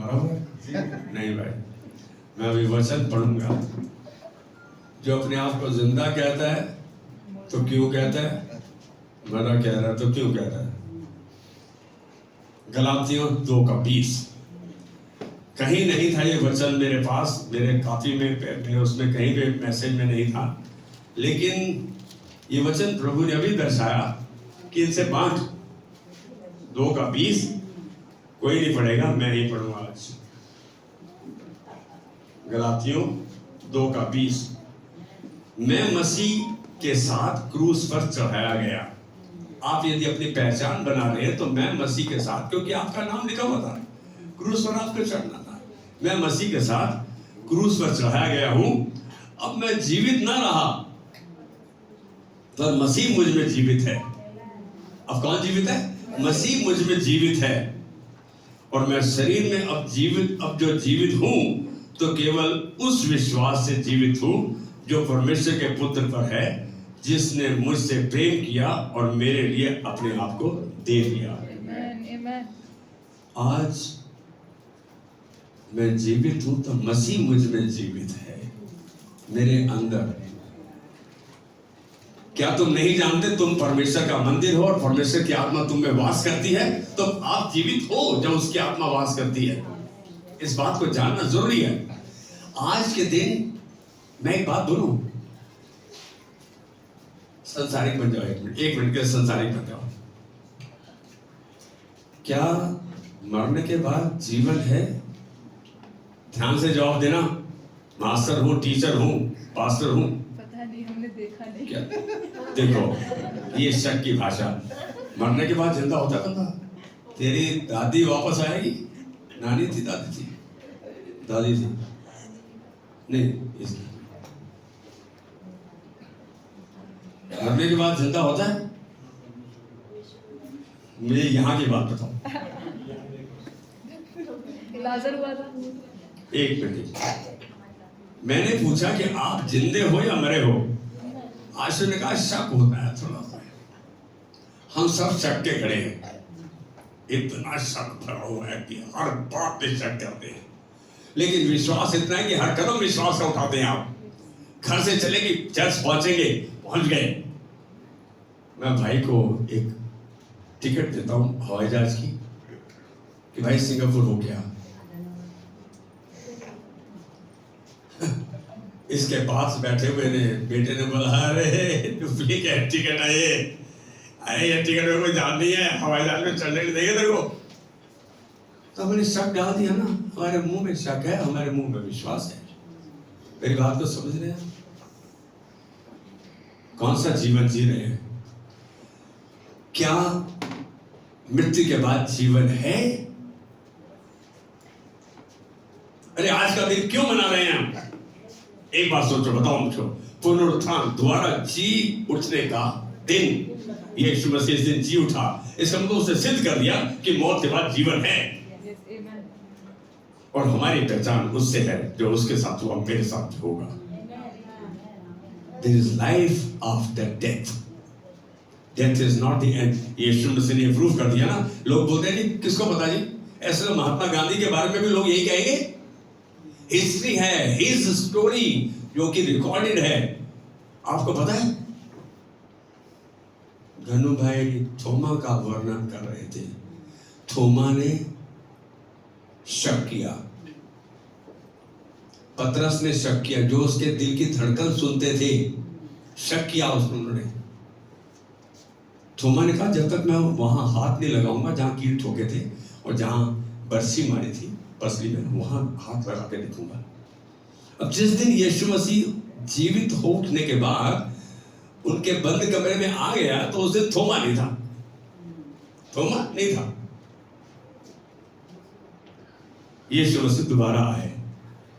मारा हुआ है? नहीं भाई, मैं अभी वचन पढ़ूंगा। जो अपने आप को जिंदा कहता है तो क्यों कहता है, मरा कह रहा है तो क्यों कहता है? गलातियों 2:20। कहीं नहीं था ये वचन मेरे पास, मेरे कॉपी में, मेरे उसमें कहीं भी मैसेज में नहीं था, लेकिन ये वचन प्रभु ने अभी दर्शाया कि इनसे बांट। 2:20 कोई नहीं पढ़ेगा, मैं ही पढ़ूंगा आज। गलातियों 2:20, मैं मसीह के साथ क्रूस पर चढ़ाया गया। आप यदि अपनी पहचान बना रहे हैं तो मैं मसीह के साथ, क्योंकि आपका नाम लिखा हुआ था, क्रूस पर आपको चढ़ना था। मैं मसीह के साथ क्रूस पर चढ़ाया गया हूं। अब मैं जीवित ना रहा, पर मसीह मुझ में जीवित है। अब कौन जीवित है? मसीह मुझ में जीवित है। और मैं शरीर में अब जो जीवित हूं तो केवल उस विश्वास से जीवित हूं जो परमेश्वर के पुत्र पर है, जिसने मुझसे प्रेम किया और मेरे लिए अपने आप को दे दिया। आज मैं जीवित हूं तो मसीह मुझ में जीवित है, मेरे अंदर। क्या तुम नहीं जानते तुम परमेश्वर का मंदिर हो और परमेश्वर की आत्मा तुम में वास करती है? तो आप जीवित हो जब उसकी आत्मा वास करती है। इस बात को जानना जरूरी है। आज के दिन मैं एक बात बोलूं, संसारिक बन जाओ। एक मिनट के संसारिक बन जाओ। क्या मरने के बाद जीवन है? ध्यान से जवाब देना। मास्टर हूं, टीचर हूं, पास्टर हूं, पता नहीं, हमने देखा नहीं। क्या? देखो, ये शक की भाषा। मरने के बाद जिंदा होता बंदा। तेरी दादी वापस आएगी? नानी थी, दादी थी, दादी थी नहीं, इसकी मरने के बाद जिंदा होता है? मुझे यहाँ की बात बताओ। लाजर हुआ था। एक मिनट, मैंने पूछा कि आप जिंदे हो या मरे हो? आशु ने कहा शक होता है थोड़ा सा। हम सब शक के खड़े हैं। इतना शक भरा हुआ है कि हर बात पे शक करते हैं, लेकिन विश्वास इतना है कि हर कदम विश्वास का उठाते हैं। आप घर से चले कि चर्च पहुंचेंगे, पहुंच गए। मैं भाई को एक टिकट देता हूं हवाई जहाज की कि भाई सिंगापुर हो गया। इसके पास बैठे हुए ने बेटे ने बोला, अरे डुप्लीकेट टिकट है ये, अरे ये टिकट में कोई जान नहीं है, हवाई जहाज में चढ़ने के देंगे तेरे को। तो मैंने शक डाल दिया ना। हमारे मुंह में शक है, हमारे मुंह में विश्वास है। मेरी बात को समझ रहे हैं? कौन सा जीवन जी रहे हैं? क्या मृत्यु के बाद जीवन है? अरे आज का दिन क्यों मना रहे हैं हम? एक बात सोचो, बताओ मुझको। पुनरुत्थान, दोबारा जी उठने का दिन। यीशु मसीह इस दिन जी उठा, इसका मतलब उसने सिद्ध कर दिया कि मौत के बाद जीवन है। और हमारी पहचान उससे है जो उसके साथ हुआ, मेरे साथ होगा। There is life after death. Death is not the end. यीशु मसीह ने प्रूव कर दिया ना। लोग बोलते हैं जी किसको पता जी, ऐसे तो महात्मा गांधी के बारे में भी लोग यही कहेंगे। हिस्ट्री है, हिज स्टोरी जो कि रिकॉर्डेड है। आपको पता है घनु भाई थोमा का वर्णन कर रहे थे। थोमा ने शक किया, पतरस ने शक किया, जो उसके दिल की धड़कन सुनते थे, शक किया उन्होंने। थोमा ने कहा जब तक मैं वहां हाथ नहीं लगाऊंगा जहां कील ठोके थे और जहां बरसी मारी थी पसली में, वहां हाथ लगा के देखूंगा। अब जिस दिन यीशु मसीह जीवित हो उठने के बाद उनके बंद कमरे में आ गया तो उस दिन थोमा नहीं था। थोमा नहीं था। यीशु मसीह दोबारा आए।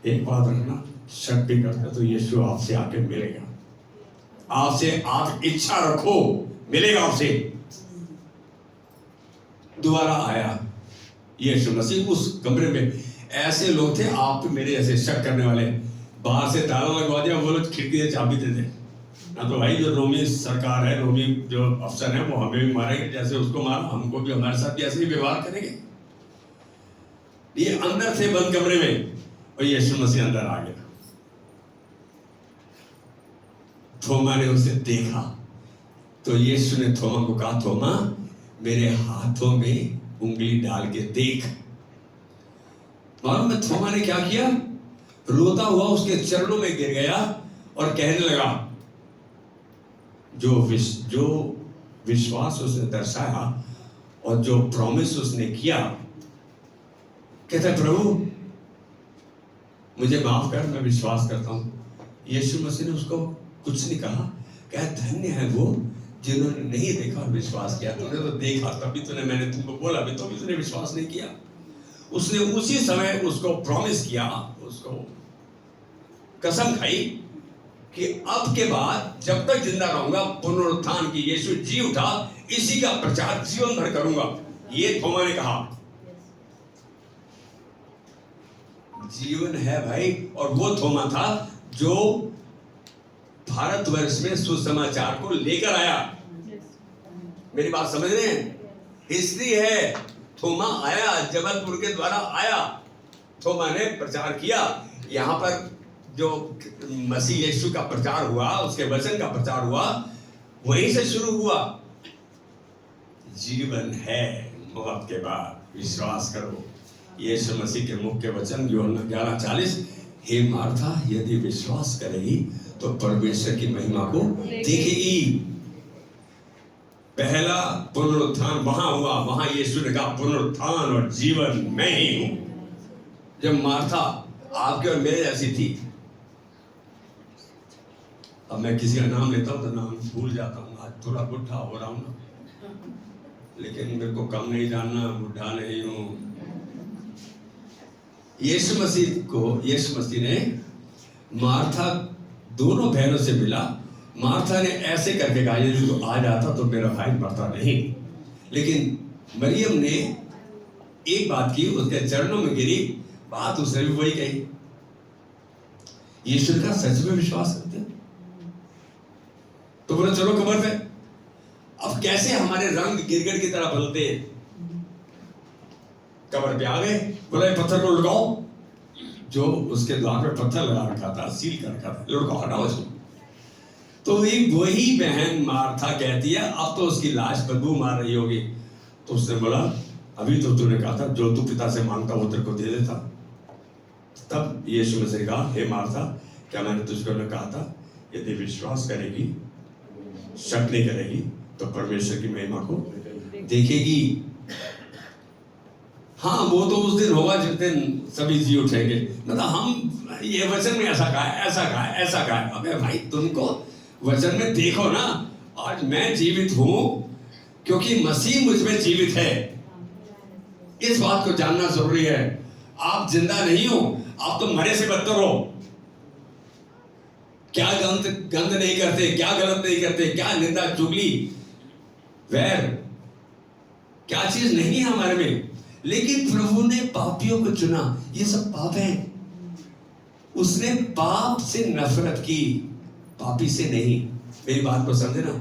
एक बात रखना, शक भी करते तो यीशु आपसे आके मिलेगा। आपसे आप इच्छा रखो, मिलेगा आपसे। दोबारा आया यीशु मसीह उस कमरे में। ऐसे लोग थे आप मेरे ऐसे शक करने वाले, बाहर से ताला लगवा दिया, वो लोग खिड़की से चाबी दे दे ना। तो भाई जो रोमी सरकार है, रोमी जो अफसर है, वो हमें भी मारेंगे जैसे उसको मारा, हमको भी, हमारे साथ भी ऐसे ही व्यवहार करेंगे। ये अंदर थे बंद कमरे में और यीशु मसीह अंदर आ गया। थोमा ने उसे देखा तो यीशु ने थोमा को कहा, थोमा मेरे हाथों में उंगली डाल के देख। मालूम है थोमा ने क्या किया? रोता हुआ उसके चरणों में गिर गया और कहने लगा, जो विश्वास उसने दर्शाया और जो प्रॉमिस उसने किया, कहता प्रभु मुझे माफ कर, मैं विश्वास करता हूं। यीशु मसीह ने उसको कुछ नहीं कहा, क्या धन्य है वो जिन्होंने नहीं देखा और विश्वास किया। तूने तो देखा तभी तूने, मैंने तुमको बोला भी तो भी तूने विश्वास नहीं किया। उसने उसी समय उसको प्रॉमिस किया, उसको कसम खाई कि अब के बाद जब तक जिंदा रहूंगा पुनरुत्थान की, यीशु जी उठा, इसी का प्रचार जीवन भर करूंगा। ये थोमा ने कहा। जीवन है भाई। और वो थोमा था जो भारतवर्ष में सुसमाचार को लेकर आया। मेरी बात समझ रहे हैं? हिस्ट्री है। थोमा आया, जबलपुर के द्वारा आया, थोमा ने प्रचार किया। यहाँ पर जो मसीह यीशु का प्रचार हुआ, उसके वचन का प्रचार हुआ, वहीं से शुरू हुआ। जीवन है मौत के बाद, विश्वास करो। यीशु मसीह के मुख के वचन यूहन्ना 11:40, हे मार्था यदि विश्वास करेगी तो परमेश्वर की महिमा को देखेगी। पहला पुनरुत्थान वहां हुआ, वहां यीशु ने कहा पुनरुत्थान और जीवन मैं ही हूं। जब मार्था आपके और मेरे जैसी थी, अब मैं किसी का नाम लेता हूं तो नाम भूल जाता हूं। आज थोड़ा बुढ़ा हो रहा हूं ना, लेकिन मेरे को कम नहीं जानना, बुढ़ा नहीं हूं। यीशु मसीह ने मार्था दोनों बहनों से मिला। मार्था ने ऐसे करके कहा, यदि तू आ जाता तो मेरा भाई मरता नहीं। लेकिन मरियम ने एक बात की, उसके चरणों में गिरी, बात उसने भी वही कही। यीशु का सच में विश्वास करते हैं तो बोला चलो कब्र पे। अब कैसे हमारे रंग गिरगिट की तरह बदलते हैं। कब्र पे आ गए, बोला पत्थर को लुढ़काओ। जो उसके द्वार पे पत्थर लगा रखा था, सील कर रखा था, लुढ़काओ, हटाओ इसको। तो वही बहन मार्था कहती है, अब तो उसकी लाश बदबू मार रही होगी। तो उसने बोला, अभी तो तूने कहा था जो तू पिता से मांगता वो तेरे को दे देता। तब यीशु मसीह ने कहा, हे मार्था, क्या मैंने तुझको न कहा था यदि विश्वास करेगी, शक नहीं करेगी तो परमेश्वर की महिमा को देखेगी। हाँ, वो तो उस दिन होगा जिस दिन सभी जी उठेंगे। मतलब हम ये वचन में ऐसा कहा है, ऐसा कहा है, ऐसा कहा है। अबे भाई तुमको वचन में देखो ना। आज मैं जीवित हूं क्योंकि मसीह मुझ में जीवित है। इस बात को जानना जरूरी है। आप जिंदा नहीं हो, आप तो मरे से बदतर हो। क्या गंद नहीं करते, क्या गलत नहीं करते, क्या निंदा चुगली वैर, क्या चीज नहीं है हमारे में। लेकिन प्रभु ने पापियों को चुना। ये सब पाप है। उसने पाप से नफरत की, पापी से नहीं। मेरी बात को समझे ना,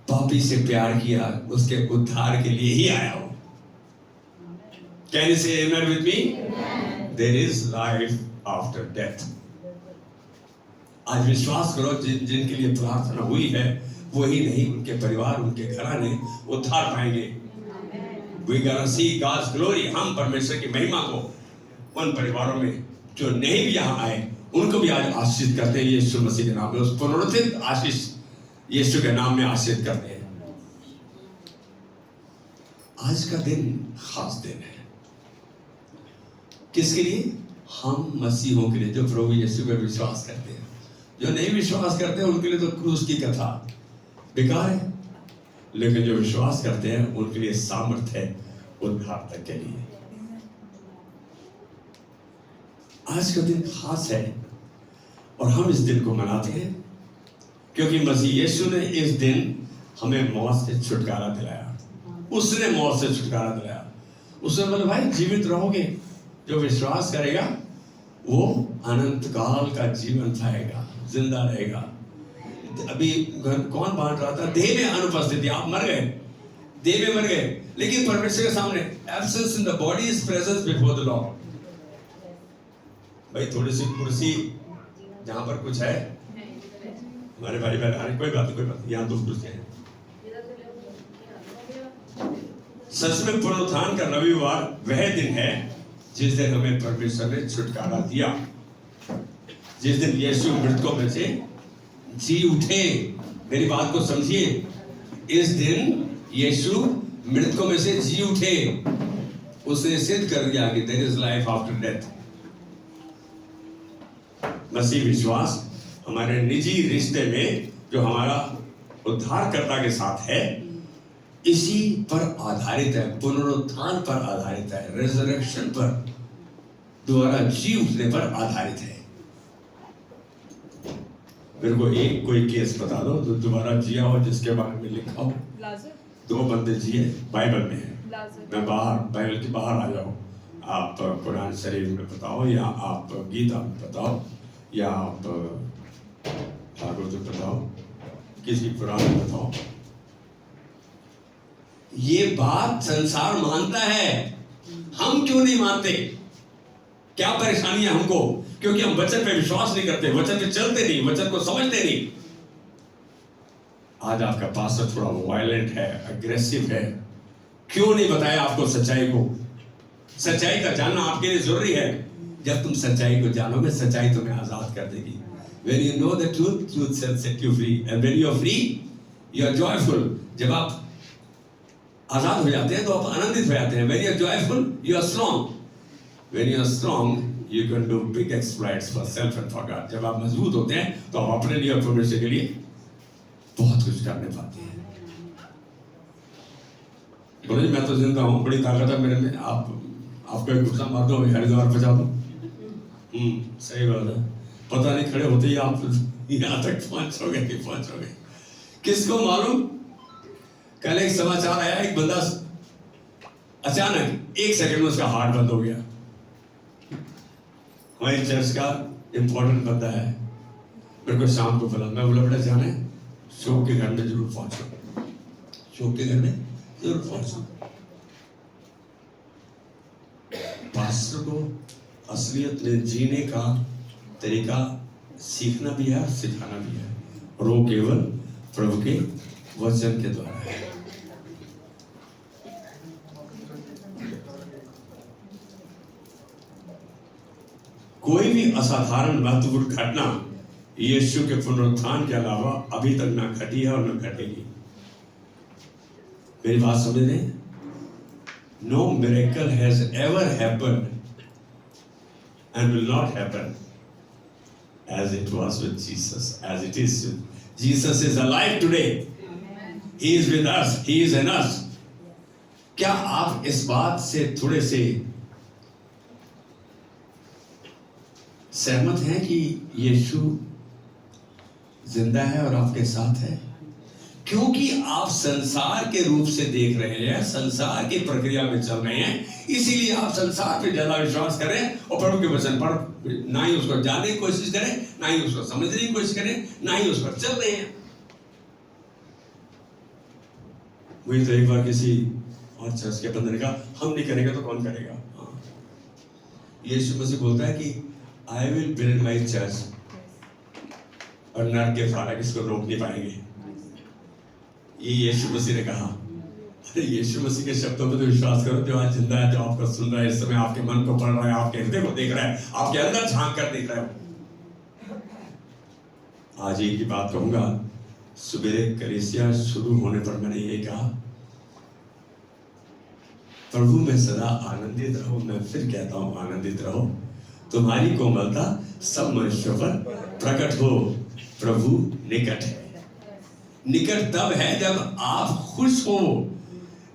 पापी से प्यार किया, उसके उद्धार के लिए ही आया हो। Can you say amen with me? There is life after death. आज विश्वास करो, जिनके लिए प्रार्थना हुई है वही नहीं, उनके परिवार, उनके घराने उद्धार पाएंगे। We gonna see God's glory। हम परमेश्वर की महिमा को उन परिवारों में जो नहीं भी यहाँ आए उनको भी आज आशीष करते हैं यीशु मसीह के नाम में। उस पुनरुत्थित आशीष यीशु के नाम में आशीष करते हैं। आज का दिन खास दिन है। किसके लिए? हम मसीहों के लिए, जो प्रभु यीशु पर विश्वास करते हैं। जो नहीं विश्वास करते हैं उनके लिए तो क्रूस की कथा बेकार है, लेकिन जो विश्वास करते हैं उनके लिए सामर्थ्य है उद्धार तक के लिए। आज का दिन खास है और हम इस दिन को मनाते हैं क्योंकि मसीह यीशु ने इस दिन हमें मौत से छुटकारा दिलाया। उसने मौत से छुटकारा दिलाया। उसने बोला भाई जीवित रहोगे, जो विश्वास करेगा वो अनंत काल का जीवन पाएगा, जिंदा रहेगा। अभी कौन बांट रहा था? देह में अनुपस्थिति। आप मर गए, देह में मर गए, लेकिन परमेश्वर के सामने absence in the body is presence before the Lord. भाई थोड़ी सी कुर्सी जहां पर कुछ है हमारे भाई बहन, अरे कोई बात नहीं, यहाँ दो कुर्सियां हैं। सच में पुनरुत्थान का रविवार वह दिन है जिस दिन हमें परमेश्वर ने छुटकारा दिया, जिस दिन यीशु मृतकों में से जी उठे। मेरी बात को समझिए, इस दिन यीशु मृतकों में से जी उठे। उसने सिद्ध कर दिया कि there is life after death. मसीह विश्वास हमारे निजी रिश्ते में जो हमारा उद्धारकर्ता के साथ है, इसी पर आधारित है, पुनरुत्थान पर आधारित है, रिजरेक्शन पर, दोबारा जी उठने पर आधारित है। मेरे को एक कोई केस बता दो जो दोबारा जिया हो, जिसके बारे में लिखा हो। लाजर। 2 बंदे जिए, बाइबल में है। लाजर। मैं बाहर, बाइबल के बाहर आ जाओ, आप कुरान शरीफ में बताओ, या आप गीता में बताओ, या आप भागवत में बताओ, किसी पुराण में बताओ। ये बात संसार मानता है, हम क्यों नहीं मानते? क्या परेशानी है हमको? क्योंकि हम वचन पे विश्वास नहीं करते, वचन पे चलते नहीं, वचन को समझते नहीं। आज आपका पास्टर थोड़ा वायलेंट है, अग्रेसिव है, क्यों नहीं बताया आपको सच्चाई को? सच्चाई का जानना आपके लिए जरूरी है। जब तुम सच्चाई को जानोगे, सच्चाई तुम्हें आजाद कर देगी। When you know the truth, truth shall set you free. And when you are free, you are joyful. जब आप आजाद हो जाते हैं तो आप आनंदित हो जाते हैं। When you are joyful, you are strong. When you are strong, you can do big exploits for self and for God. जब आप मजबूत होते हैं तो आप अपने लिए और परमेश्वर के लिए बहुत कुछ करने पाते हैं। बोले मैं तो जिंदा हूँ, बड़ी ताकत है मेरे में, आपको एक गुस्सा मार दो, हरिद्वार पहुंचा दो। सही बात है। पता नहीं खड़े होते ही आप यहाँ तक पहुंचोगे कि पहुंचोगे, किसको मालूम। कल एक समाचार आया, एक बंदा अचानक 1 सेकंड में उसका हार्ट बंद हो गया। हमारी चर्च का इंपॉर्टेंट बंदा है, मेरे को शाम को बोला, मैं बोला बेटा जाना है, शोक के घर में जरूर पहुंचो, शोक के घर में जरूर पहुंचो। पास्टर को असलियत में जीने का तरीका सीखना भी है और सिखाना भी है, और वो केवल प्रभु के वचन के द्वारा है। कोई भी असाधारण महत्वपूर्ण घटना यीशु के पुनरुत्थान के अलावा अभी तक ना घटी है और न घटेगी। मेरी बात समझ रहे? No miracle has ever happened and will not happen as it was with Jesus, as it is with Jesus is alive today. He is with us, He is in us. क्या आप इस बात से थोड़े से सहमत हैं कि यीशु जिंदा है और आपके साथ है? क्योंकि आप संसार के रूप से देख रहे हैं, संसार की प्रक्रिया में चल रहे हैं, इसीलिए आप संसार पे ज्यादा विश्वास करें और प्रभु के वचन पर ना ही उसको जानने की कोशिश करें, ना ही उसको समझने की कोशिश करें, ना ही उस पर चल रहे हैं। वही तो एक बार किसी और चर्च के बंदे ने कहा, हम नहीं करेंगे तो कौन करेगा? यीशु मसीह बोलता है कि I will build my church, और नर के फाटक इसको रोक नहीं पाएंगे। ये यीशु मसीह ने कहा। अरे यीशु मसीह के शब्दों पर तो विश्वास करो, जो आज जिंदा है, जो आपको सुन रहा है, इस समय आपके मन को पढ़ रहा है, आपके हृदय को देख रहा है, आपके अंदर झांक कर देख रहा है। आज एक ही बात कहूंगा, सुबेरे कलीसिया शुरू होने पर मैंने ये कहा, प्रभु में सदा आनंदित रहो। मैं फिर कहता हूं, आनंदित रहो, तुम्हारी कोमलता सब मनुष्यों पर प्रकट हो, प्रभु निकट है। निकट तब है जब आप खुश हो,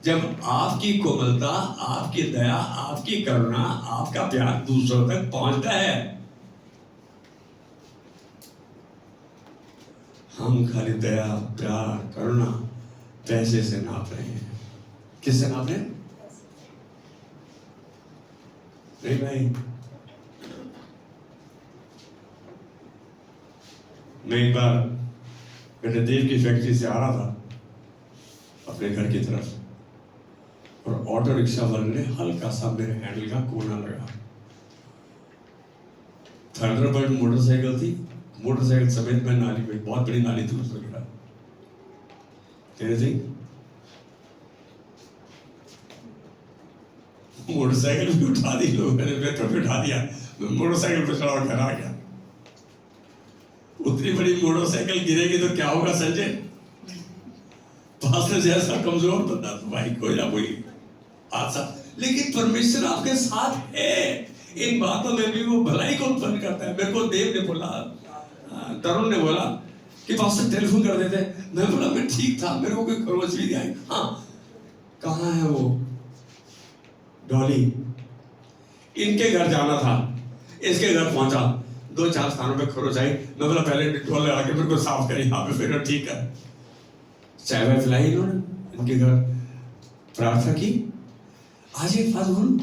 जब आपकी कोमलता, आपकी दया, आपकी करुणा, आपका प्यार दूसरों तक पहुंचता है। हम खाली दया, प्यार, करुणा पैसे से नाप रहे हैं। किससे नाप रहे हैं? नहीं भाई, मैं एक बार देव की फैक्ट्री से आ रहा था अपने घर की तरफ, और ऑटो रिक्शा वाले ने हल्का सा मेरे हैंडल का कोना लगा। थंडरबर्ड मोटरसाइकिल थी, मोटरसाइकिल समेत मैं नाली में, बहुत बड़ी नाली थी, उसमें गिरा। मोटरसाइकिल भी उठा दी लोगों ने, पेट्रोल भी उठा दिया, मैं मोटरसाइकिल पर चढ़ा घर आ गया। उतनी बड़ी मोटरसाइकिल गिरेगी तो क्या होगा संजय? पास जैसा कमजोर बंदा तो भाई कोई ना कोई हादसा, लेकिन परमेश्वर आपके साथ है। इन बातों में भी वो भलाई को उत्पन्न करता है। मेरे को देव ने बोला, तरुण ने बोला कि पास्टर टेलीफोन कर देते। मैं बोला मैं ठीक था, मेरे को कोई खरोच भी नहीं आई। हाँ, कहाँ है वो डॉली? इनके घर जाना था, इसके घर पहुंचा, 2-4 स्थानों पे खरोच आई। मैं बोला पहले डिटॉल लगा के मेरे को साफ करी, यहाँ पे फिर ठीक है। चाय वाय पिलाई इन्होंने, इनके घर प्रार्थना की। आज एक बात बोलूं,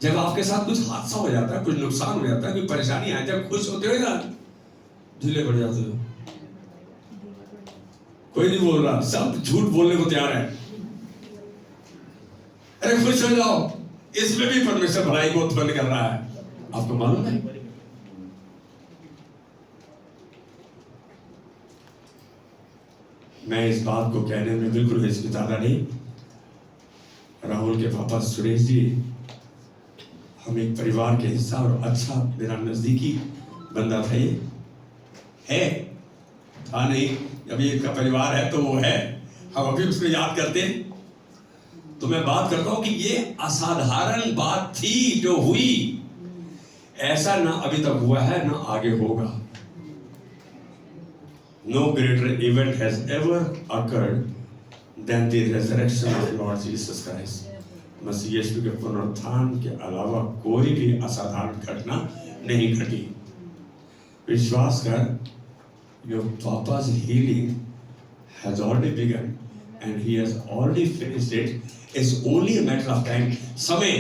जब आपके साथ कुछ हादसा हो जाता है, कुछ नुकसान हो जाता है, कोई परेशानी आती है, खुश होते हो या ढीले पड़ जाते हो? कोई नहीं बोल रहा, सब झूठ बोलने को तैयार है। अरे खुश हो जाओ, इसमें भी परमेश्वर भलाई को उत्पन्न कर रहा है। आपको मालूम है? मैं इस बात को कहने में बिल्कुल हिचकिचाता नहीं। राहुल के पापा सुरेश जी, हम एक परिवार के हिस्सा, और अच्छा मेरा नजदीकी बंदा था। ये है, था नहीं, अभी इनका परिवार है तो वो है, हम अभी उसको याद करते हैं। तो मैं बात करता हूं कि ये असाधारण बात थी जो हुई। ऐसा ना अभी तक हुआ है, ना आगे होगा। No greater event has ever occurred than the resurrection of Lord Jesus Christ. मसीह यीशु के पुनरुत्थान के अलावा कोई भी असाधारण घटना नहीं घटी। विश्वास कर, your papa's healing has already begun and he has already finished it. It's only a matter of time. समय,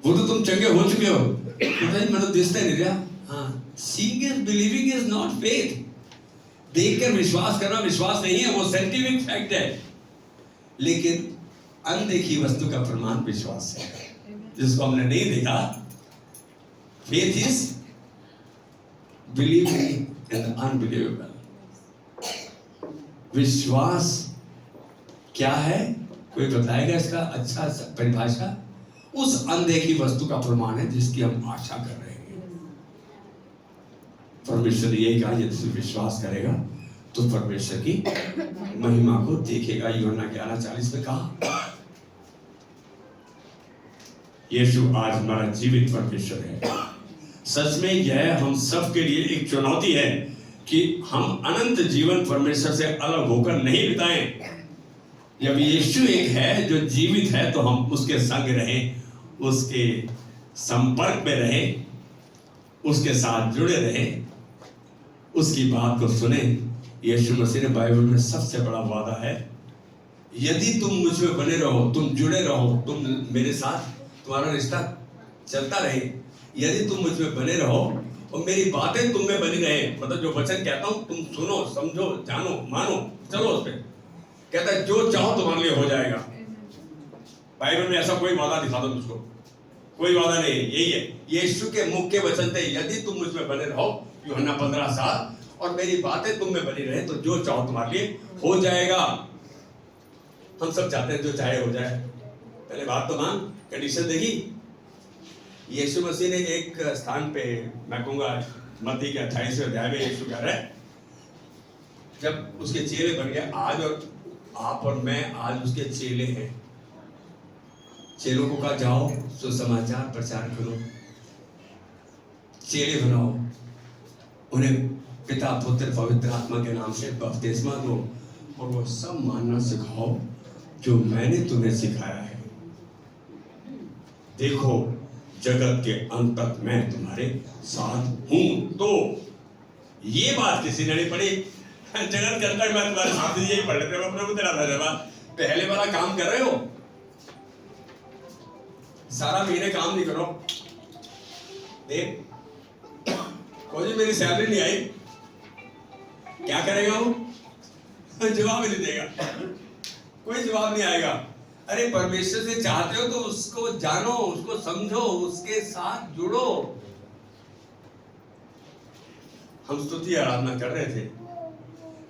वो तो तुम चंगे हो चुके हो, मतलब दिखता नहीं रहा। हाँ, seeing is believing is not faith. देखकर विश्वास करना विश्वास नहीं है, वो साइंटिफिक फैक्ट है। लेकिन अनदेखी वस्तु का प्रमाण विश्वास है, जिसको हमने नहीं देखा। faith is believing in the unbelievable. विश्वास क्या है? कोई बताएगा इसका अच्छा परिभाषा? उस अनदेखी वस्तु का प्रमाण है जिसकी हम आशा कर रहे हैं। परमेश्वर ने यही कहा, यदि तू विश्वास करेगा तो परमेश्वर की महिमा को देखेगा। यूहन्ना 11:40 में कहा। यीशु आज हमारा जीवित परमेश्वर है। सच में यह हम सब के लिए एक चुनौती है कि हम अनंत जीवन परमेश्वर से अलग होकर नहीं बिताएं। जब यीशु एक है जो जीवित है, तो हम उसके संग रहें, उसके संपर्क में रहें, उसके साथ जुड़े रहें, उसकी बात को सुने। यीशु मसीह ने बाइबल में सबसे बड़ा वादा है, यदि तुम मुझ में बने रहो, तुम जुड़े रहो, तुम मेरे साथ, तुम्हारा रिश्ता चलता रहे, यदि तुम मुझ में बने रहो और मेरी बातें तुम में बनी रहे, मतलब जो वचन कहता हूं तुम सुनो, समझो, जानो, मानो, चलो उस पे। कहता है जो चाहो तुम्हारे लिए हो जाएगा। बाइबल में ऐसा कोई वादा दिखा दो मुझको, कोई वादा नहीं। यही है, यीशु के मुख के वचन थे, यदि तुम मुझ में बने रहो, यूहन्ना 15:7, और मेरी बातें तुम में बनी रहे, तो जो चाहो तुम्हारे लिए हो जाएगा। हम सब चाहते हैं जो चाहे हो जाए। पहले बात तो मान, कंडीशन देखी। यीशु मसीह ने एक स्थान पे, मैं कहूँगा मत्ती के 28वें अध्याय में यीशु कह रहे हैं, जब उसके चेले बन गए, आज और आप और मैं आज उसके चेले हैं। चेलों को कहा जाओ सुसमाचार प्रचार करो, चेले बनाओ, उन्हें पिता पुत्र पवित्र आत्मा के नाम से बपतिस्मा दो, और वो सब मानना सिखाओ जो मैंने तुम्हें सिखाया है। देखो जगत के अंत तक मैं तुम्हारे साथ हूं। तो ये बात किसी ने नहीं पढ़ी, जगत के अंत तक मैं तुम्हारे साथ हूं, यही पढ़ लेते हो। प्रभु तेरा धन्यवाद। पहले वाला काम कर रहे हो, सारा महीने काम नहीं करो, देख कोई मेरी सैलरी नहीं आई, क्या करेगा वो? जवाब ही नहीं देगा, कोई जवाब नहीं आएगा। अरे परमेश्वर से चाहते हो तो उसको जानो, उसको समझो, उसके साथ जुड़ो। हम स्तुति आराधना कर रहे थे,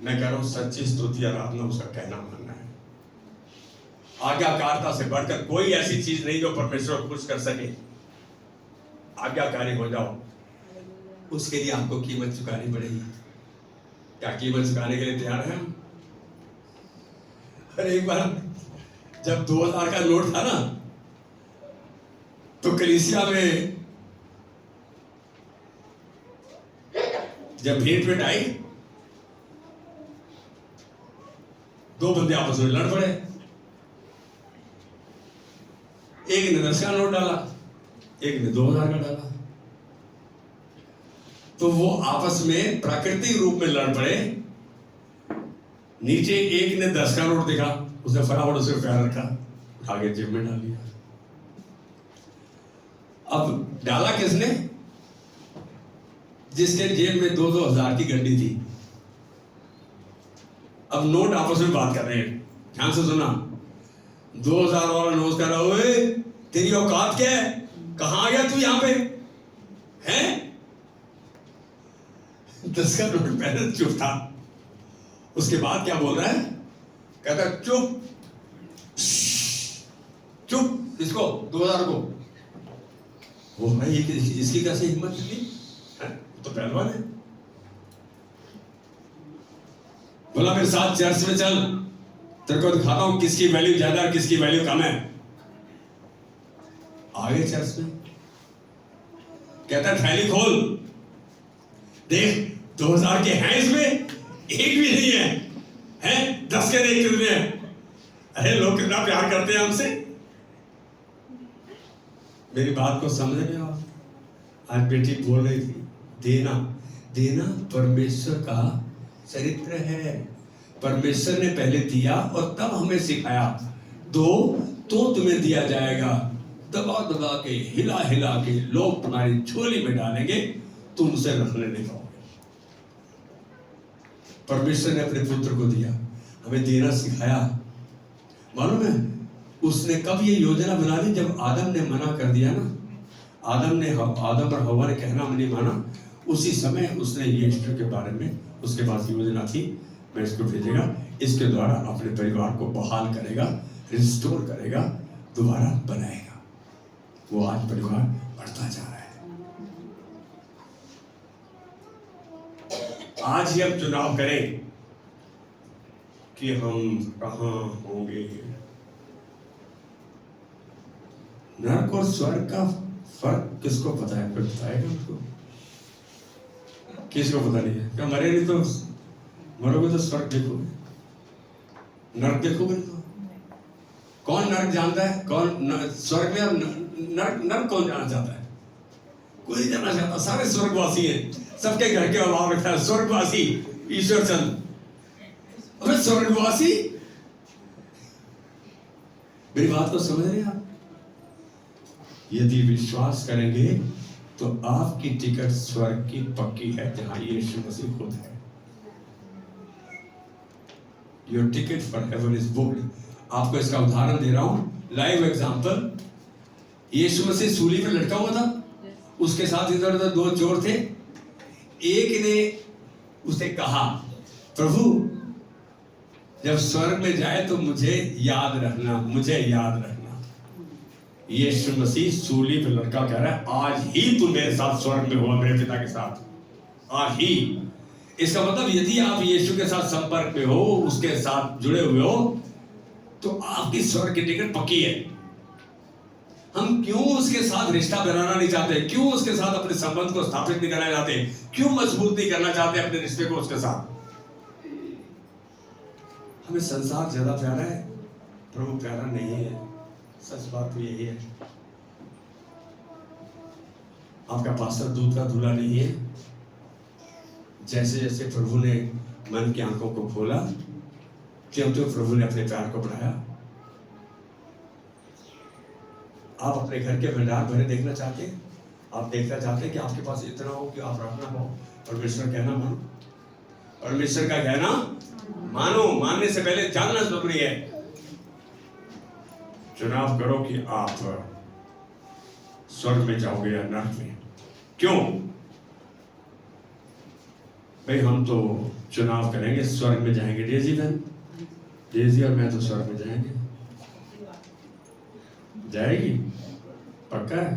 मैं कह रहा हूं सच्ची स्तुति आराधना उसका कहना मानना है। आज्ञाकारिता से बढ़कर कोई ऐसी चीज नहीं जो परमेश्वर को खुश कर सके। आज्ञाकारी हो जाओ, उसके लिए आपको कीमत चुकानी पड़ेगी। क्या कीमत चुकाने के लिए तैयार हैं? अरे एक बार जब 2000 का नोट था ना, तो कलीसिया में जब भेंट आई, दो बंदे आपस में लड़ पड़े। एक ने 10 का नोट डाला, एक ने 2000 का डाला। तो वो आपस में प्राकृतिक रूप में लड़ पड़े। नीचे एक ने 10 का नोट दिखा, उसने फटाफट उसे पैर रखा, आगे जेब में डाल लिया। अब डाला किसने? जिसके जेब में 2-2 हजार की गड्डी थी। अब नोट आपस में बात कर रहे हैं, ध्यान से सुना। 2000 वाला नोट कर रहा, ओए तेरी औकात क्या है, कहां आ गया तू यहां पे हैं? 10 का नोट पहले चुप था, उसके बाद क्या बोल रहा है? कहता चुप चुप, इसको 2000 को। वो भाई इसकी कैसे हिम्मत थी? तो पहलवान है। बोला मेरे साथ चर्च में चल, तेरे को दिखाता हूं किसकी वैल्यू ज्यादा और किसकी वैल्यू कम है। आगे चर्च में कहता थैली खोल, देख 2000 के हैं इसमें, एक भी नहीं है, हैं 10 के देख कितने हैं। अरे लोग कितना प्यार करते हैं हमसे। मेरी बात को समझ रहे हो? आज बेटी बोल रही थी, देना देना परमेश्वर का चरित्र है। परमेश्वर ने पहले दिया और तब हमें सिखाया, दो तो तुम्हें दिया जाएगा। दबा दबा के, हिला हिला के लोग तुम्हारी झोली में डालेंगे, तुम उसे रखने नहीं पाओगे। परमेश्वर ने अपने पुत्र को दिया, हमें देना सिखाया। मालूम है उसने कब ये योजना बना ली? जब आदम ने मना कर दिया ना, आदम और हव्वा ने कहना नहीं माना, उसी समय उसने ये ईस्टर के बारे में उसके पास योजना थी, मैं इसको भेजेगा, इसके द्वारा अपने परिवार को बहाल करेगा, रिस्टोर करेगा, दोबारा बनाएगा। वो आज परिवार बढ़ता जा रहा है। आज ही हम चुनाव करें कि हम कहां होंगे। नरक और स्वर्ग का फर्क किसको पता है? कोई बताएगा उसको? किसको पता नहीं है? क्या मरे नहीं तो मरोगे तो स्वर्ग देखोगे, नरक देखोगे तो? कौन नरक जानता है? कौन स्वर्ग में? और नरक कौन जाना चाहता है? कोई नहीं जाना चाहता। सारे स्वर्गवासी हैं, सबके घर के अभाव रखता है। स्वर्गवासी ईश्वर चंद, अबे स्वर्गवासी। मेरी बात को समझ रहे हैं आप? यदि विश्वास करेंगे तो आपकी टिकट स्वर्ग की पक्की है, जहां यीशु मसीह खुद है। Your ticket for heaven is booked. आपको इसका उदाहरण दे रहा हूं, लाइव एग्जांपल। यीशु मसीह सूली पे लटका हुआ था, उसके साथ इधर उधर 2 चोर थे। एक ने उसे कहा, प्रभु जब स्वर्ग में जाए तो मुझे याद रखना, मुझे याद रखना। यीशु मसीह सूली पे लटका कह रहा है, आज ही तू मेरे साथ स्वर्ग में हुआ, मेरे पिता के साथ, आज ही। इसका मतलब यदि आप यीशु के साथ संपर्क में हो, उसके साथ जुड़े हुए हो, तो आपकी स्वर्ग की टिकट पक्की है। हम क्यों उसके साथ रिश्ता बनाना नहीं चाहते? क्यों उसके साथ अपने संबंध को स्थापित नहीं करना चाहते? क्यों मजबूत नहीं करना चाहते अपने रिश्ते को उसके साथ? हमें संसार ज्यादा प्यारा है, प्रभु प्यारा नहीं है। सच बात तो यही है। आपका पास्टर दूध का दूल्हा नहीं है। जैसे जैसे प्रभु ने मन की आंखों को खोला, क्यों तो प्रभु ने अपने प्यार को बढ़ाया। आप अपने घर के भंडार भरे देखना चाहते हैं? आप देखना चाहते हैं कि आपके पास इतना हो कि आप रखना हो? परमेश्वर कहना मानो, परमेश्वर का कहना मानो, मानने से पहले जानना जरूरी है। चुनाव करो कि आप स्वर्ग में जाओगे या नरक में। क्यों भाई? हम तो चुनाव करेंगे, स्वर्ग में जाएंगे। डेजी बहन, डेजी और मैं तो स्वर्ग में जाएंगे। जाएगी? पक्का है?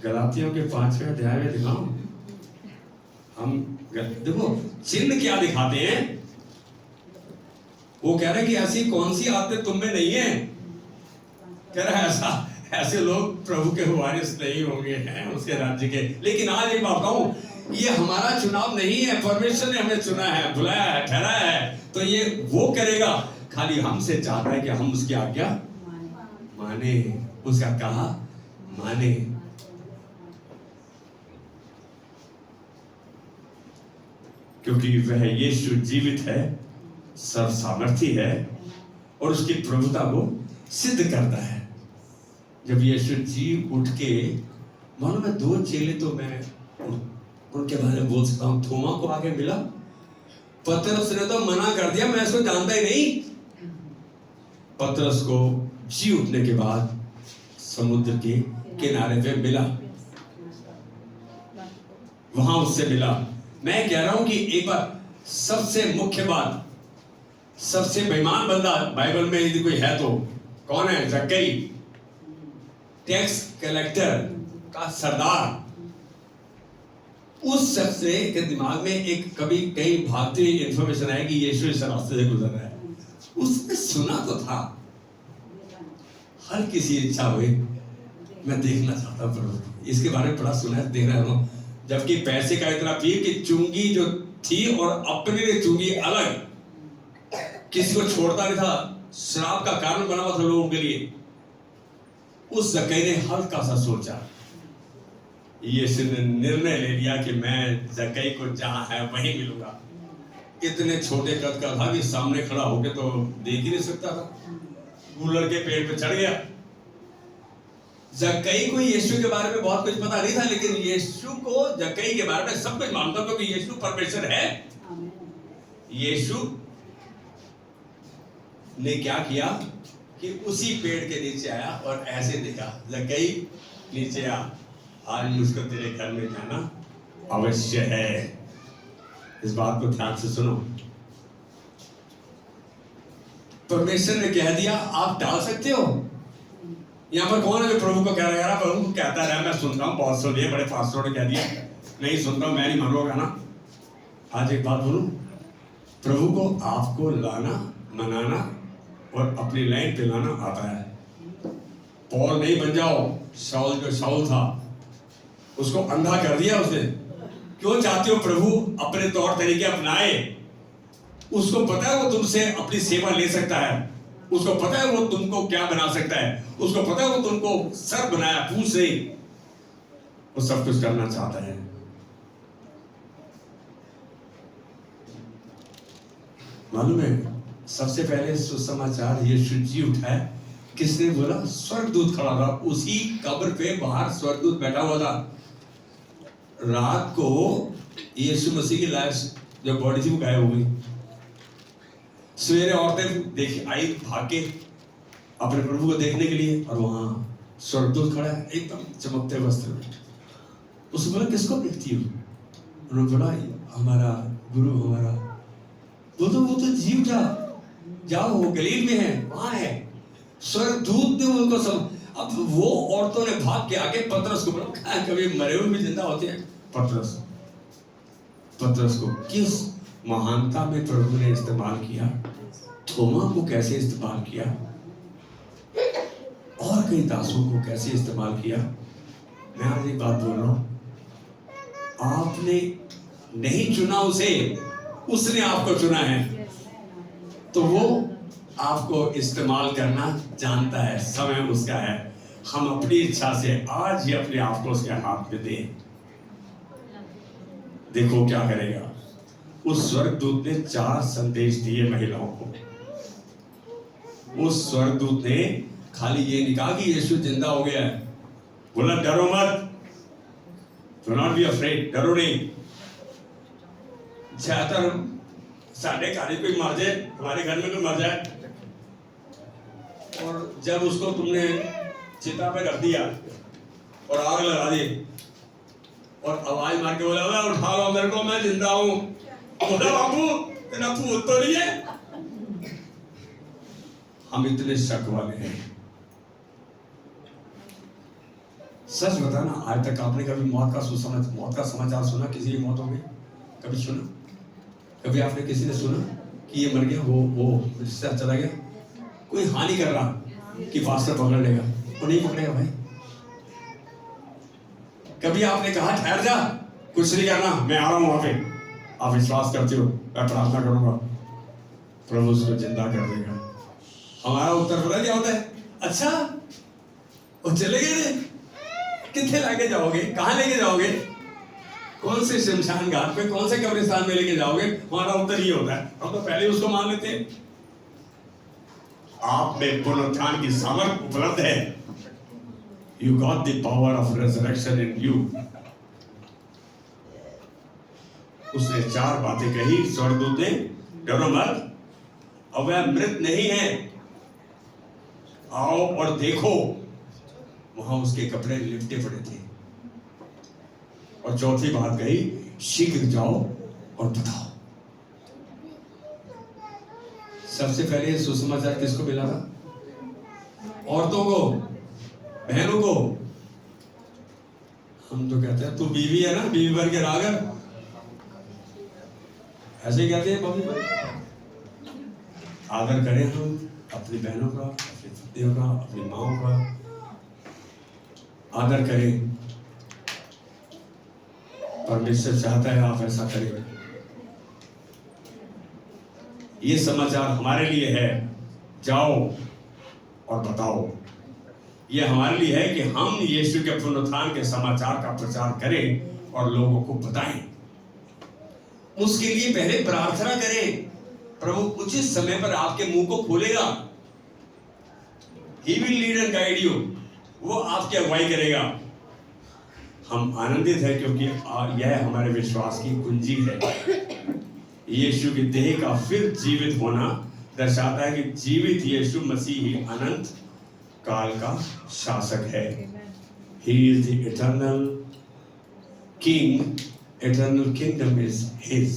गलातियों के 5वें अध्याय में दिखाओ। हम देखो चिन्ह क्या दिखाते हैं। वो कह रहे हैं कि ऐसी कौन सी आदतें तुम में नहीं है। कह रहा है ऐसे लोग प्रभु के वारिस नहीं होंगे, हैं उसके राज्य के। लेकिन आज एक बात कहूं, ये हमारा चुनाव नहीं है, परमेश्वर ने हमें चुना है, बुलाया है, ठहराया है। तो ये वो करेगा, खाली हमसे चाहता है कि हम उसकी आज्ञा माने, उसका कहा माने। क्योंकि वह यीशु जीवित है, सर्व सामर्थी है और उसकी प्रभुता को सिद्ध करता है। जब यीशु जी उठ के, मालूम है 2 चेले तो मैं उनके बारे में बोल सकता हूं। थोमा को आगे मिला, पतरस ने तो मना कर दिया, मैं इसको जानता ही नहीं। पतरस को जी उठने के बाद समुद्र के किनारे पे मिला, वहां उससे मिला। मैं कह रहा हूं कि एक बार सबसे मुख्य बात, सबसे बेईमान बंदा बाइबल में यदि कोई है तो कौन है? जक्कई, टैक्स कलेक्टर का सरदार। उस शख्स के दिमाग में एक कभी कहीं भागती हुई इंफॉर्मेशन है कि यीशु इस रास्ते से गुजर रहा है। उसने सुना तो था, हर किसी इच्छा हुई मैं देखना चाहता हूं प्रभु, इसके बारे में बड़ा सुना है, देख रहा हूं। जबकि पैसे का इतना पीर कि चुंगी जो थी और अपने लिए चुंगी अलग, किसी को छोड़ता नहीं था, श्राप का कारण बना हुआ था लोगों के लिए। उस जक्कई ने हल्का सा सोचा, यीशु ने निर्णय ले लिया कि मैं जक्कई को जहां है वहीं मिलूंगा। इतने छोटे कद का था कि सामने खड़ा होकर तो देख ही नहीं सकता था, कूलर के पेड़ पे चढ़ गया। जक्कई को यीशु के बारे में बहुत कुछ पता नहीं था, लेकिन यीशु को जक्कई के बारे में सब कुछ मानता, क्योंकि यीशु परमेश्वर है। यीशु ने क्या किया कि उसी पेड़ के नीचे आया और ऐसे देखा, जक्कई नीचे आ, आज मुझको तेरे घर में जाना अवश्य है। इस बात को ध्यान से सुनो। परमेश्वर ने कह दिया, आप डाल सकते हो। यहाँ पर कौन है जो प्रभु को कह रहा है? प्रभु को कहता रहा, मैं सुनता हूँ, बहुत सुन लिया, बड़े फास्टरों ने कह दिया, नहीं सुनता हूँ, मैं नहीं मानूंगा ना। आज एक बात बोलूं, प्रभु को आपको लाना, मनाना और अपनी लाइन पे लाना आता है। पौल नहीं बन जाओ। शाऊल जो शाऊल था, उसको अंधा कर दिया उसने। क्यों चाहते हो प्रभु अपने तौर तरीके अपनाए? उसको पता है वो तुमसे अपनी सेवा ले सकता है, उसको पता है वो तुमको क्या बना सकता है, उसको पता है वो तुमको सर बनाया, पूछ नहीं, वो सब कुछ करना चाहता है। मालूम है, सबसे पहले सुसमाचार यीशु जी उठा है, किसने बोला? स्वर्गदूत खड़ा था, उसी कब्र पे बाहर स्वर्गदूत बैठा हुआ था। रात को यीशु मसीह की लाश जो बॉडी थी वो गायब हो गई। सवेरे औरतें देखी आई भाग के अपने प्रभु को देखने के लिए, और वहां स्वर्गदूत खड़ा है एकदम चमकते वस्त्र में। उसने बोला, किसको देखती हो? उन्होंने बोला, हमारा गुरु, हमारा। वो तो जी उठा, जाओ वो गलील में है, वहां है। स्वर्गदूत ने उनको सब। अब वो औरतों ने भाग के आके पतरस को बोला, कभी मरे हुए भी जिंदा होते हैं। पतरस को किस महानता में प्रभु ने इस्तेमाल किया, थोमा को कैसे इस्तेमाल किया, और कई दासों को कैसे इस्तेमाल किया। मैं आज एक बात बोल रहा हूं, आपने नहीं चुना उसे, उसने आपको चुना है, तो वो आपको इस्तेमाल करना जानता है, समय उसका है। हम अपनी इच्छा से आज ही अपने आप को उसके हाथ में दें, देखो क्या करेगा। उस स्वर्गदूत ने 4 संदेश दिए महिलाओं को। उस स्वर्गदूत ने खाली ये नहीं कहा कि यीशु जिंदा हो गया है, बोला डरो मत, डू नॉट बी अफ्रेड, डरो नहीं। ज्यादातर साढ़े कारी कोई मर जाए, हमारे घर में कोई मर जाए, और जब उसको तुमने चिता पे रख दिया और आग लगा दी और आवाज मार के बोला उठा लो मेरे को, मैं जिंदा हूं, बोला बाबू तेरा भूत तो नहीं है। हम इतने शक वाले हैं। सच बताना, आज तक आपने कभी मौत का समाचार सुना? किसी की मौत हो गई कभी सुना? कभी आपने किसी ने सुना कि ये मर गया, वो रिश्तेदार चला गया? कोई हानि कर रहा कि पास्टर पकड़ लेगा, वो नहीं पकड़ेगा भाई। कभी आपने कहा ठहर जा, कुछ नहीं करना, मैं आ रहा हूं वहां पे, आप विश्वास करते हो, मैं प्रार्थना करूंगा, प्रभु उसको जिंदा कर देगा। हमारा उत्तर पता क्या होता है? अच्छा वो चले गए, कितने लाके जाओगे, कहां लेके जाओगे, कौन से शमशान घाट पे, कौन से कब्रिस्तान में लेके जाओगे? हमारा उत्तर ये होता है, हम तो पहले उसको मान लेते हैं। आप में पुनरुत्थान की सामर्थ उपलब्ध है। You got the power of resurrection in you. उसने 4 बातें कही स्वर्गदूत ने, डरो मत, अब वह मृत नहीं है, आओ और देखो। वहां उसके कपड़े लिपटे पड़े थे। और चौथी बात कही, शीघ्र जाओ और बताओ। सबसे पहले सुसमाचार किसको मिला था? औरतों को, बहनों को। हम तो कहते हैं तू बीवी है ना, बीवी बन के रागर, ऐसे ही कहते हैं मम्मी। आदर करें हम अपनी बहनों का, अपनी पत्नियों का, अपनी माओ का आदर करें। परमेश्वर चाहता है आप ऐसा करें। ये समाचार हमारे लिए है, जाओ और बताओ। ये हमारे लिए है कि हम यीशु के पुनरुत्थान के समाचार का प्रचार करें और लोगों को बताएं। उसके लिए पहले प्रार्थना करें, प्रभु उचित समय पर आपके मुंह को खोलेगा। He will lead and guide you, वो आपकी अगुवाई करेगा। हम आनंदित हैं क्योंकि यह हमारे विश्वास की कुंजी है। यीशु की देह का फिर जीवित होना दर्शाता है कि जीवित यीशु मसीह ही अनंत काल का शासक है। He is the eternal king, eternal kingdom is his.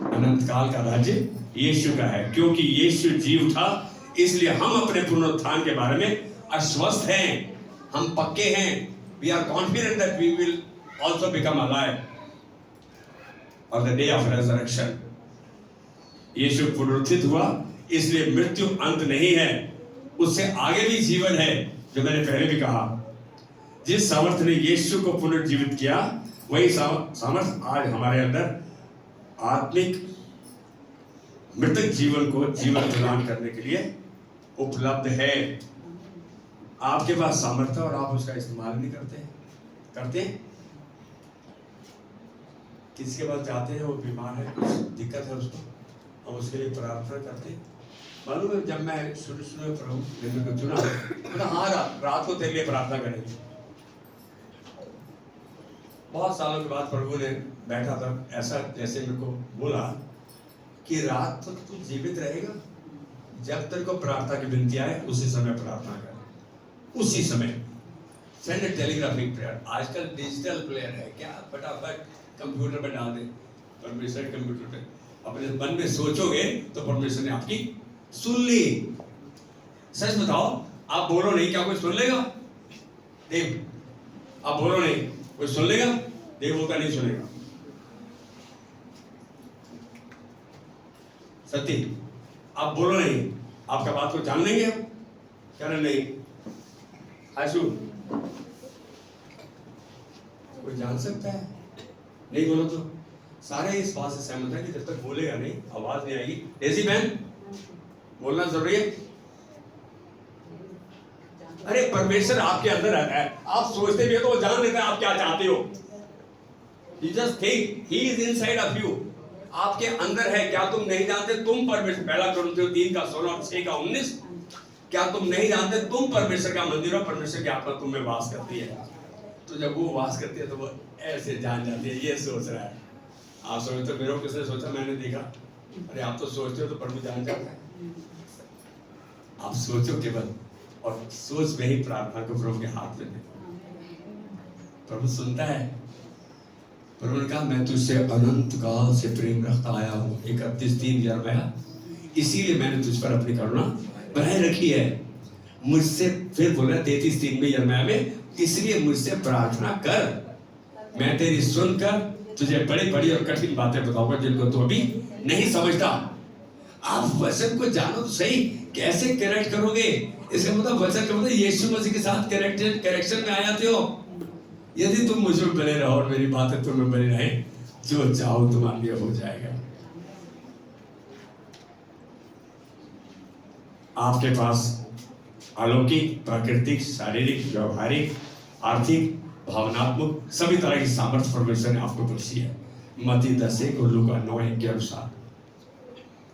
अनंत काल का राज्य यीशु का है। क्योंकि यीशु जी उठा, इसलिए हम अपने पुनरुत्थान के बारे में आश्वस्त हैं, हम पक्के हैं। We are confident that we will also become alive on the day of resurrection. यीशु पुनरुत्थित हुआ, इसलिए मृत्यु अंत नहीं है, उससे आगे भी जीवन है। जो मैंने पहले भी कहा, जिस सामर्थ ने यीशु को पुनर्जीवित किया, वही सामर्थ आज हमारे अंदर आत्मिक मृतक जीवन को जीवन प्रदान करने के लिए उपलब्ध है। आपके पास सामर्थ्य और आप उसका इस्तेमाल नहीं करते। किसी के पास जाते हैं, वो बीमार है, कुछ दिक्कत है उसको, हम उसके लिए प्रार्थना करते हैं। मालूम है, जब मैं शुरू में प्रभु ने मेरे को चुना, तो हाँ रात को तेरे लिए प्रार्थना करेंगे। बहुत सालों के बाद प्रभु ने बैठा था ऐसा, जैसे मेरे को बोला कि रात तक तू जीवित रहेगा, जब तेरे को प्रार्थना की विनती आए उसी समय प्रार्थना कर, उसी समय। सेंड ए टेलीग्राफिक प्रेयर। आजकल डिजिटल प्लेयर है, क्या फटाफट कंप्यूटर पे डाल दे। परमेश्वर कंप्यूटर पे अपने मन में सोचोगे तो परमेश्वर ने आपकी सुन ली। सच बताओ, आप बोलो नहीं, क्या कोई सुन लेगा? देव, आप बोलो नहीं, कोई सुन लेगा? देव होता नहीं सुनेगा। सत्य, आप बोलो नहीं, आपका बात को जान लेंगे? क्या नहीं? आशु, कोई जान सकता है? नहीं बोलो तो सारे इस बात से सहमत है कि जब तक बोलेगा नहीं, आवाज नहीं आएगी। डेजी बहन, बोलना जरूरी है। अरे परमेश्वर आपके अंदर रहता है, आप सोचते भी हो तो वो जान लेता है आप क्या चाहते हो। You just think he is inside of you. आपके अंदर है, क्या तुम नहीं जानते? तुम परमेश्वर, पहला कुरिन्थियों 3:16-6-19, क्या तुम नहीं जानते तुम परमेश्वर का मंदिर हो, परमेश्वर की आत्मा तुम में वास करती है। तो जब वो वास करती है तो वो ऐसे जान जाती है, ये सोच रहा है आप सोचते हो मेरे को किसने सोचा, मैंने देखा। अरे आप तो सोचते हो तो प्रभु जान जाता है। आप सोचो केवल, और सोच में ही प्रार्थना को प्रभु के हाथ में दे। प्रभु सुनता है। प्रभु ने कहा मैं तुझसे अनंत काल से प्रेम रखता आया हूँ। 31:3 यिर्मयाह, इसीलिए मैंने तुझ पर अपनी करुणा बनाए रखी है। मुझसे फिर बोला 33:3 में यिर्मयाह में, इसलिए मुझसे प्रार्थना कर, मैं तेरी सुनकर तुझे बड़ी बड़ी और कठिन बातें बताऊंगा जिनको तू अभी नहीं समझता। आप वचन को जानो तो सही, कैसे करेक्ट करोगे? इसका मतलब वचन का मतलब यीशु मसीह के साथ करेक्शन में आ जाते हो। यदि तुम मुझ में बने रहो और मेरी बातें तुम में बनी रहे, जो चाहो तुम्हारे लिए हो जाएगा। आपके पास अलौकिक, प्राकृतिक, शारीरिक, व्यवहारिक, आर्थिक, भावनात्मक सभी तरह की सामर्थ्य परमेश्वर ने आपको बख्शी है। मत्ती 10 और लूका 9 के अनुसार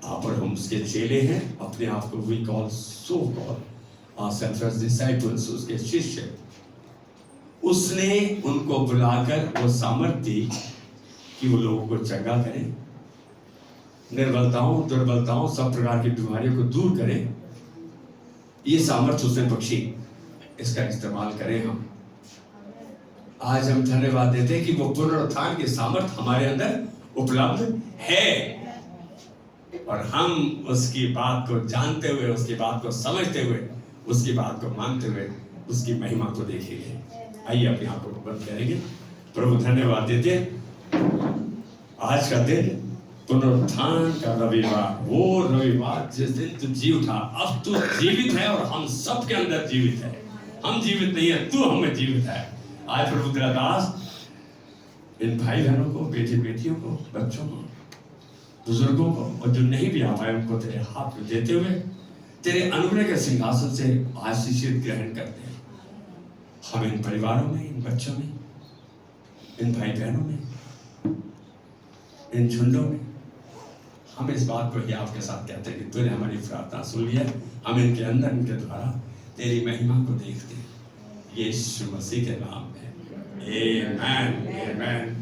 आप और हम उसके चेले हैं। अपने आप को we call so call ourselves as disciples, उसके शिष्य। उसने उनको बुलाकर वो सामर्थ्य दी कि वो लोगों को चंगा करें, निर्बलताओं, दुर्बलताओं, सब प्रकार की बीमारियों को दूर करें। ये सामर्थ्य उसने बख्शी, इसका इस्तेमाल करें हम। आज हम धन्यवाद देते हैं कि वो पुनरुत्थान की सामर्थ्य हमारे अंदर उपलब्ध है, और हम उसकी बात को जानते हुए, उसकी बात को समझते हुए, उसकी बात को मानते हुए उसकी महिमा को देखेंगे। आइए अपनी आंखों को बंद करेंगे। प्रभु धन्यवाद देते आज का दिन पुनरुत्थान का रविवार, वो रविवार जिस दिन तू जी उठा। अब तू जीवित है और हम सब के अंदर जीवित है। हम जीवित नहीं है, तू हमें जीवित है। आज प्रभु तेरा दास इन भाई बहनों को, बेटी बेटियों को, बच्चों को, बुजुर्गों को, और जो नहीं भी आ पाए उनको तेरे हाथ में देते हुए तेरे अनुग्रह के सिंहासन से आशीषित ग्रहण करते हैं। हम इन परिवारों में, इन बच्चों में, इन भाई बहनों में, इन झुंडों में, हम इस बात को ही आपके साथ कहते हैं कि तूने हमारी प्रार्थना सुन लिया। हम इनके अंदर, इनके द्वारा तेरी महिमा को देखते हैं, यीशु मसीह के नाम में। आमेन, आमेन।